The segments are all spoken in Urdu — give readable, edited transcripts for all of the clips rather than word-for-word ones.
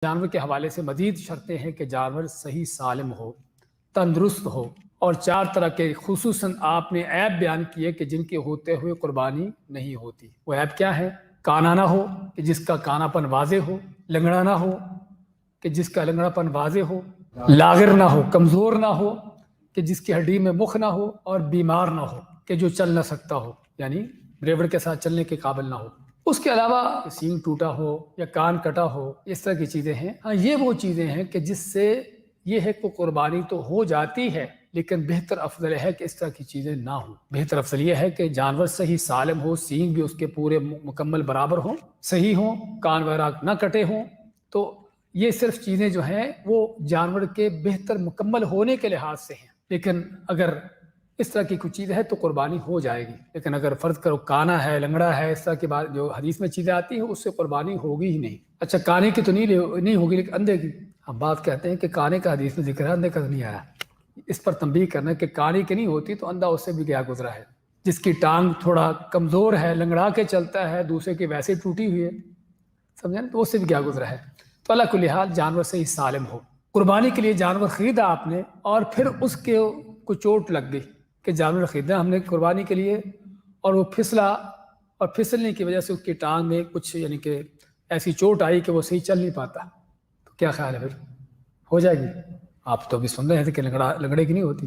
جانور کے حوالے سے مزید شرطیں ہیں کہ جانور صحیح سالم ہو، تندرست ہو، اور 4 طرح کے خصوصاً آپ نے عیب بیان کیے کہ جن کے ہوتے ہوئے قربانی نہیں ہوتی۔ وہ عیب کیا ہے؟ کانا نہ ہو کہ جس کا کانا پن واضح ہو، لنگڑا نہ ہو کہ جس کا لنگڑا پن واضح ہو، لاغر نہ ہو، کمزور نہ ہو کہ جس کی ہڈی میں مخ نہ ہو، اور بیمار نہ ہو کہ جو چل نہ سکتا ہو، یعنی بریوڑ کے ساتھ چلنے کے قابل نہ ہو۔ اس کے علاوہ سینگ ٹوٹا ہو یا کان کٹا ہو، اس طرح کی چیزیں ہیں۔ ہاں، یہ وہ چیزیں ہیں کہ جس سے یہ ہے کہ قربانی تو ہو جاتی ہے، لیکن بہتر افضل ہے کہ اس طرح کی چیزیں نہ ہوں۔ بہتر افضل یہ ہے کہ جانور صحیح سالم ہو، سینگ بھی اس کے پورے مکمل برابر ہوں، صحیح ہوں، کان وغیرہ نہ کٹے ہوں۔ تو یہ صرف چیزیں جو ہیں وہ جانور کے بہتر مکمل ہونے کے لحاظ سے ہیں، لیکن اگر اس طرح کی کچھ چیز ہے تو قربانی ہو جائے گی۔ لیکن اگر فرض کرو کانا ہے، لنگڑا ہے، اس طرح کی بات جو حدیث میں چیزیں آتی ہیں اس سے قربانی ہوگی ہی نہیں۔ اچھا، کانے کی تو نہیں ہوگی، لیکن اندھے کی ہم بات کہتے ہیں کہ کانے کا حدیث میں ذکر ہے، اندھے کا نہیں آیا۔ اس پر تنبیہ کرنا کہ کانے کی نہیں ہوتی تو اندھا اس سے بھی گیا گزرا ہے۔ جس کی ٹانگ تھوڑا کمزور ہے، لنگڑا کے چلتا ہے، دوسرے کی ویسے ٹوٹی ہوئی ہے، سمجھیں، تو اس سے بھی گیا گزرا ہے۔ تو اللہ کل حال جانور سے ہی سالم ہو۔ قربانی کے لیے جانور خریدا آپ نے، اور پھر اس کے کو چوٹ لگ گئی کہ جانور خریدا ہم نے قربانی کے لیے، اور وہ پھسلا، اور پھسلنے کی وجہ سے اس کی ٹانگ میں کچھ یعنی کہ ایسی چوٹ آئی کہ وہ صحیح چل نہیں پاتا، تو کیا خیال ہے؟ پھر ہو جائے گی؟ آپ تو ابھی سن رہے تھے کہ لنگڑے کی نہیں ہوتی۔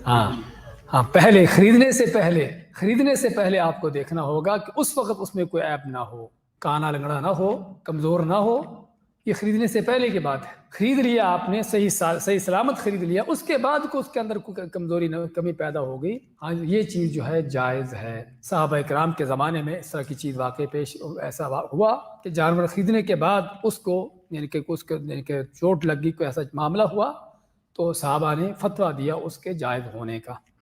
ہاں، پہلے خریدنے سے پہلے آپ کو دیکھنا ہوگا کہ اس وقت اس میں کوئی عیب نہ ہو، کانا لنگڑا نہ ہو، کمزور نہ ہو۔ یہ خریدنے سے پہلے کی بات ہے۔ خرید لیا آپ نے، صحیح سلامت خرید لیا، اس کے بعد کو اس کے اندر کوئی کمزوری کمی پیدا ہو گئی، ہاں یہ چیز جو ہے جائز ہے۔ صحابہ کرام کے زمانے میں اس طرح کی چیز واقع ایسا ہوا کہ جانور خریدنے کے بعد اس کو یعنی کہ چوٹ لگ گئی، کوئی ایسا معاملہ ہوا تو صحابہ نے فتویٰ دیا اس کے جائز ہونے کا۔